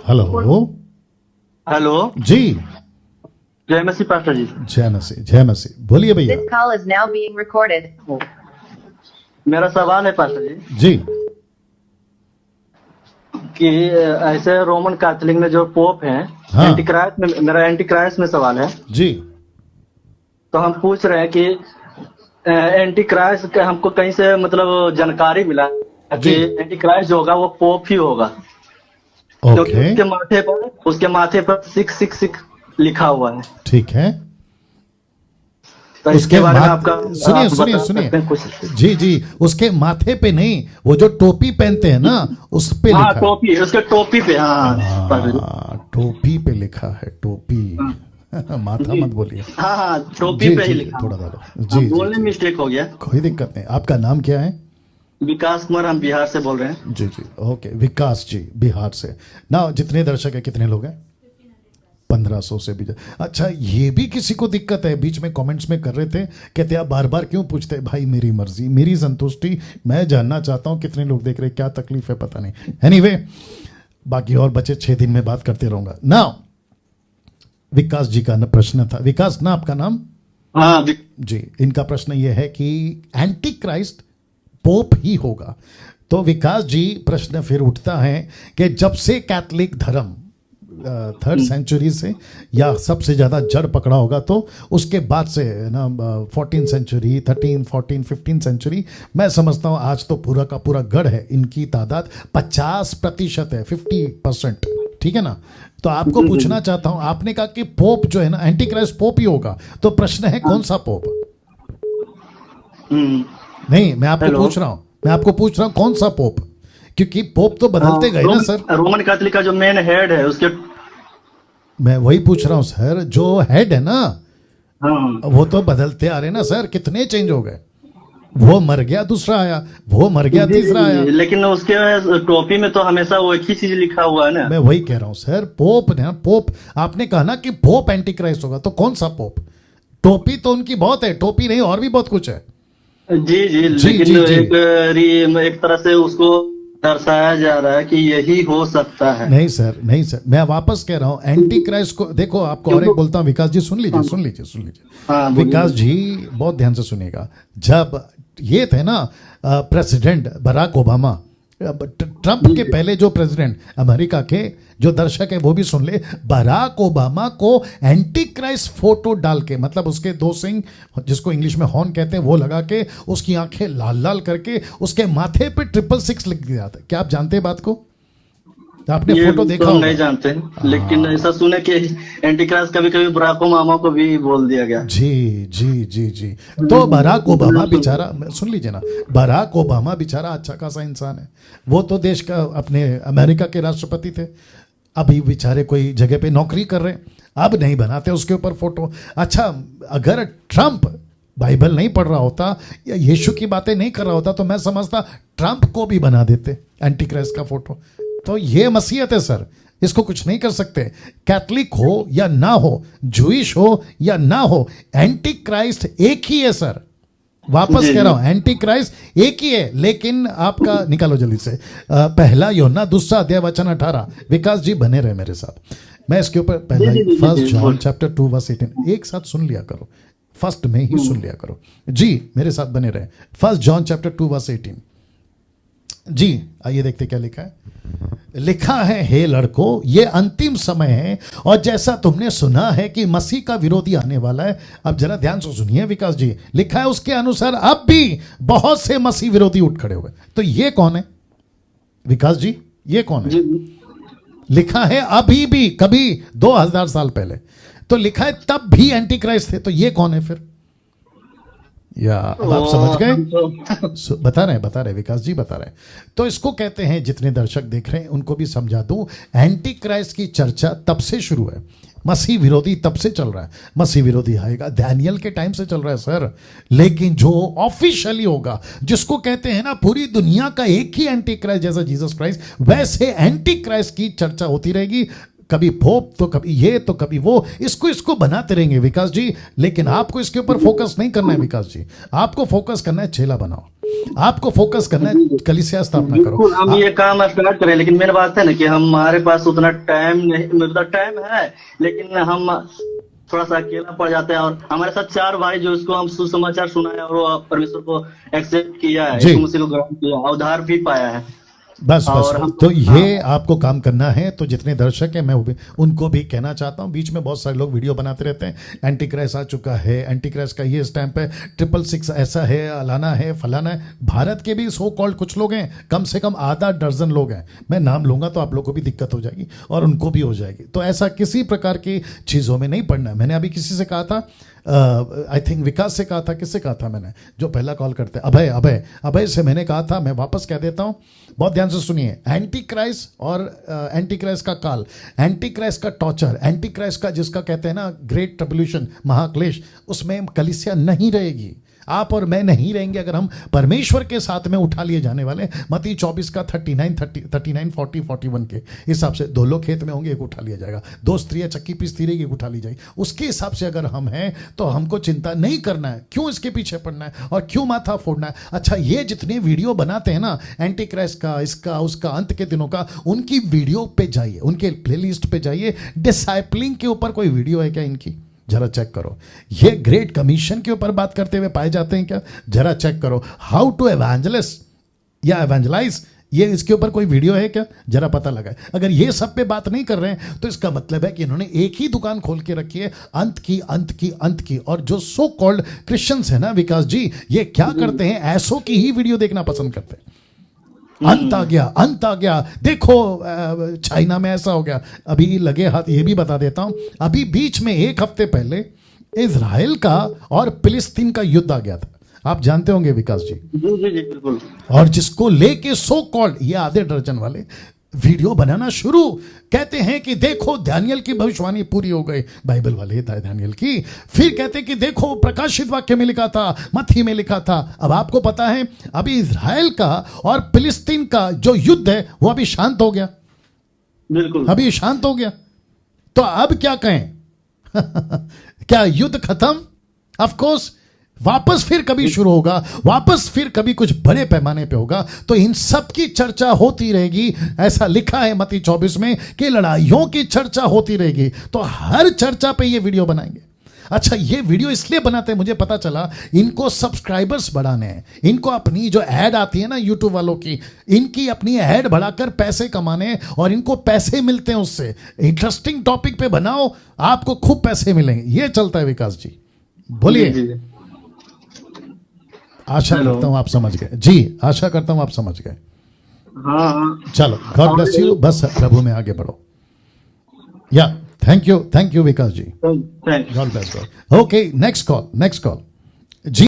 Hello. Hello. जी। जय मसीह pastor जी। जय मसीह, जय मसीह। बोलिए भैया। This call is now being recorded. मेरा सवाल है पास्टर जी जी कि ऐसे रोमन कैथोलिक में जो पोप हैं, हाँ। एंटीक्राइस्ट में, मेरा एंटीक्राइस्ट में सवाल है। जी तो हम पूछ रहे हैं कि एंटीक्राइस्ट का हमको कहीं से मतलब जानकारी मिला कि जी। एंटीक्राइस्ट जो होगा वो पोप ही होगा, क्योंकि ओके, उसके माथे पर 666 लिखा हुआ है। ठीक है। तो उसके इसके बारे में सुनिए आप सुनिए बता सकते हैं कुछ? सुनिए। जी जी, उसके माथे पे नहीं, वो जो टोपी पहनते हैं ना, उस पे हाँ, लिखा है। टोपी, उसके टोपी पे। हाँ पास्टर जी। टोपी पे लिखा है, टोपी। माथा मत बोलिए। हाँ हाँ, टोपी जी पे ही जी, लिखा थोड़ा है। डालो। हाँ, जी जी बोलने में जी, मिस्टेक हो गया। कोई दिक्कत नहीं। आपका नाम क्या है? विकास कुमार, हम बिहार से बोल रहे हैं। जी जी, ओके, विकास जी, बिहार से ना। जितने दर्शक है, कितने लोग हैं? 1500 से भी अच्छा, ये भी किसी को दिक्कत है? बीच में कमेंट्स में कर रहे थे, कहते आप बार बार क्यों पूछते? भाई मेरी मर्जी, मेरी संतुष्टि, मैं जानना चाहता हूं कितने लोग देख रहे हैं, क्या तकलीफ है पता नहीं। एनीवे, बाकी और बचे 6 दिन में बात करते रहूंगा ना। विकास जी का प्रश्न था। विकास ना आपका नाम? हाँ जी, इनका प्रश्न ये है कि एंटी क्राइस्ट पोप ही होगा। तो विकास जी, प्रश्न फिर उठता है कि जब से कैथोलिक धर्म 3rd सेंचुरी से या सबसे ज़्यादा जड़ पकड़ा होगा, तो उसके बाद से ना 14th सेंचुरी, 13, 14, 15 सेंचुरी, मैं समझता हूँ आज तो पूरा का पूरा गढ़ है। इनकी तादाद 50% है, 50%, ठीक है ना। तो आपको पूछना चाहता हूँ, आपने कहा कि पोप जो है ना, एंटी क्राइस्ट पोप ही होगा, तो प्रश्न है कौन सा पोप? नहीं, मैं आपको पूछ रहा हूँ, कौन सा पोप? क्योंकि पोप तो बदलते गए ना सर। रोमन कैथोलिक का जो मेन हेड है उसके। मैं वही पूछ रहा हूँ सर, जो हेड है ना, हाँ, वो तो बदलते आ रहे ना सर। कितने चेंज हो गए? वो मर गया, दूसरा आया, वो मर गया, तीसरा आया। लेकिन उसके टोपी में तो हमेशा वो एक ही चीज लिखा हुआ है ना। मैं वही कह रहा हूँ सर, पोप ना, पोप आपने कहा ना कि पोप एंटी क्राइस्ट होगा, तो कौन सा पोप? टोपी तो उनकी बहुत है, टोपी नहीं और भी बहुत कुछ है। जी जी, जी लेकिन जी जी। एक तरह से उसको दर्शाया जा रहा है कि यही हो सकता है। नहीं सर, नहीं सर, मैं वापस कह रहा हूँ, एंटी क्राइस्ट को देखो। आपको और एक बोलता हूँ, विकास जी सुन लीजिए, सुन लीजिए, सुन लीजिए। हाँ, बोलिए। विकास जी बहुत ध्यान से सुनिएगा। जब ये थे ना प्रेसिडेंट बराक ओबामा, ट्रंप के पहले जो प्रेसिडेंट अमेरिका के, जो दर्शक है वो भी सुन ले, बराक ओबामा को एंटी क्राइस्ट फोटो डाल के, मतलब उसके 2 सिंग, जिसको इंग्लिश में हॉर्न कहते हैं, वो लगा के, उसकी आंखें लाल लाल करके, उसके माथे पे 666 लिख दिया था। क्या आप जानते हैं बात को? आपने ये फोटो देखा तो होगा। नहीं जानते, लेकिन ऐसा सुने कि एंटी क्राइस्ट कभी कभी बराक ओबामा को भी बोल दिया गया। जी जी जी जी। तो बराक ओबामा बेचारा, सुन लीजिए ना, बराक ओबामा बेचारा अच्छा खासा इंसान है। वो तो देश का, अपने अमेरिका के राष्ट्रपति थे। अभी बेचारे कोई जगह पे नौकरी कर रहे हैं, अब नहीं बनाते उसके ऊपर फोटो। अच्छा, अगर ट्रंप बाइबल नहीं पढ़ रहा होता या यीशु की बातें नहीं कर रहा होता, तो मैं समझता ट्रंप को भी बना देते एंटी क्राइस्ट का फोटो। तो ये मसीहत है सर, इसको कुछ नहीं कर सकते। कैथलिक हो या ना हो, जूइश हो या ना हो, एंटी क्राइस्ट एक ही है सर। वापस कह रहा हूं, एंटी क्राइस्ट एक ही है। लेकिन आपका निकालो जल्दी से, 1 यूहन्ना 2 अध्याय वचन 18। विकास जी बने रहे मेरे साथ, मैं इसके ऊपर पहला 1 जॉन चैप्टर 2 वर्स 18 एक साथ सुन लिया करो, फर्स्ट में ही सुन लिया करो जी, मेरे साथ बने रहे। 1 जॉन चैप्टर 2 वर्स 18 जी। आइए देखते क्या लिखा है। लिखा है, हे लड़कों, ये अंतिम समय है, और जैसा तुमने सुना है कि मसीह का विरोधी आने वाला है। अब जरा ध्यान से सुनिए विकास जी, लिखा है उसके अनुसार अब भी बहुत से मसीह विरोधी उठ खड़े हुए। तो ये कौन है विकास जी? ये कौन है? लिखा है अभी भी, कभी 2000 साल पहले, तो लिखा है तब भी एंटी क्राइस्ट थे। तो ये कौन है फिर? या अब आप समझ गए? बता रहे विकास जी बता रहे। तो इसको कहते हैं, जितने दर्शक देख रहे हैं उनको भी समझा दूं, एंटी क्राइस्ट की चर्चा तब से शुरू है, मसीह विरोधी तब से चल रहा है। मसीह विरोधी आएगा, दानियल के टाइम से चल रहा है सर। लेकिन जो ऑफिशियली होगा, जिसको कहते हैं ना पूरी दुनिया का एक ही एंटी क्राइस्ट, जैसा जीसस क्राइस्ट, वैसे एंटी क्राइस्ट की चर्चा होती रहेगी। कभी पोप तो कभी ये तो कभी वो, इसको बनाते रहेंगे विकास जी। लेकिन आपको इसके ऊपर फोकस नहीं करना है विकास जी, आपको फोकस करना है चेला बनाओ। आपको फोकस करना है, कलीसिया स्थापना करो। बिल्कुल, हम ये काम स्टार्ट करें, लेकिन मेन बात है ना कि हमारे पास उतना टाइम नहीं, मतलब टाइम है, लेकिन हम थोड़ा सा अकेला पड़ जाते हैं। और हमारे साथ 4 भाई जो उसको हम सुसमाचार सुनाया और वो परमेश्वर को एक्सेप्ट किया है, जी। यीशु मसीह को ग्रहण किया, उद्धार भी पाया है। बस और हम तो ये आपको काम करना है। तो जितने दर्शक हैं मैं उनको भी कहना चाहता हूँ, बीच में बहुत सारे लोग वीडियो बनाते रहते हैं, एंटी क्राइस्ट आ चुका है, एंटी क्राइस्ट का ये स्टैंप है, 666 ऐसा है, अलाना है, फलाना है। भारत के भी सो कॉल्ड कुछ लोग हैं, कम से कम आधा दर्जन लोग हैं, मैं नाम लूंगा तो आप लोग को भी दिक्कत हो जाएगी और उनको भी हो जाएगी। तो ऐसा किसी प्रकार की चीज़ों में नहीं पड़ना है। मैंने अभी किसी से कहा था, आई थिंक विकास से कहा था, किससे कहा था मैंने, जो पहला कॉल करते हैं, अभय से मैंने कहा था, मैं वापस कह देता हूं, बहुत ध्यान से सुनिए। एंटी क्राइस्ट और एंटी क्राइस्ट का काल, एंटी क्राइस्ट का टॉर्चर, एंटी क्राइस्ट का जिसका कहते हैं ना ग्रेट ट्रिब्यूलेशन, महाक्लेश, उसमें कलीसिया नहीं रहेगी। आप और मैं नहीं रहेंगे अगर हम परमेश्वर के साथ में उठा लिए जाने वाले मत्ती 24 का 39 40 41 के हिसाब से 2 लोग खेत में होंगे, एक उठा लिया जाएगा, 2 स्त्रियां चक्की पीसती रहेगी, एक उठा ली जाएगी। उसके हिसाब से अगर हम हैं तो हमको चिंता नहीं करना है, क्यों इसके पीछे पड़ना है और क्यों माथा फोड़ना है। अच्छा, ये जितने वीडियो बनाते हैं ना एंटी क्राइस्ट का, इसका उसका, अंत के दिनों का, उनकी वीडियो पे जाइए, उनके प्लेलिस्ट पे जाइए। डिसाइपलिंग के ऊपर कोई वीडियो है क्या इनकी, जरा चेक करो। ये ग्रेट कमीशन के ऊपर बात करते हुए पाए जाते हैं क्या, जरा चेक करो। हाउ टू एवेंजलिस या एवेंजलाइज, ये इसके ऊपर कोई वीडियो है क्या, जरा पता लगाए। अगर ये सब पे बात नहीं कर रहे हैं तो इसका मतलब है कि इन्होंने एक ही दुकान खोल के रखी है, अंत की। और जो सो कॉल्ड क्रिश्चियंस है ना विकास जी, ये क्या करते हैं, ऐसों की ही वीडियो देखना पसंद करते हैं। अंत आ गया, देखो चाइना में ऐसा हो गया। अभी लगे हाथ ये भी बता देता हूं, अभी बीच में 1 हफ्ते पहले इजराइल का और फिलिस्तीन का युद्ध आ गया था, आप जानते होंगे विकास जी। जी बिल्कुल। और जिसको लेके सो कॉल्ड ये आधे दर्जन वाले वीडियो बनाना शुरू, कहते हैं कि देखो दानियल की भविष्यवाणी पूरी हो गई, बाइबल वाले था दानियल की। फिर कहते हैं कि देखो प्रकाशित वाक्य में लिखा था, मत्ती में लिखा था। अब आपको पता है अभी इजराइल का और फिलिस्तीन का जो युद्ध है वो अभी शांत हो गया, बिल्कुल अभी शांत हो गया। तो अब क्या कहें क्या युद्ध खत्म? ऑफ कोर्स वापस फिर कभी शुरू होगा, वापस फिर कभी कुछ बड़े पैमाने पे होगा। तो इन सब की चर्चा होती रहेगी, ऐसा लिखा है मत्ती 24 में कि लड़ाइयों की चर्चा होती रहेगी। तो हर चर्चा पे ये वीडियो बनाएंगे। अच्छा, ये वीडियो इसलिए बनाते हैं, मुझे पता चला इनको सब्सक्राइबर्स बढ़ाने हैं, इनको अपनी जो ऐड आती है ना यूट्यूब वालों की, इनकी अपनी ऐड बढ़ाकर पैसे कमाने, और इनको पैसे मिलते हैं उससे। इंटरेस्टिंग टॉपिक पे बनाओ, आपको खूब पैसे मिलेंगे। ये चलता है विकास जी, बोलिए। आशा करता हूं आप समझ गए जी, आशा करता हूं आप समझ गए। हाँ चलो, गॉड ब्लेस यू, बस प्रभु में आगे बढ़ो। या thank you Vikas ji, thank God bless. Okay, next call ji.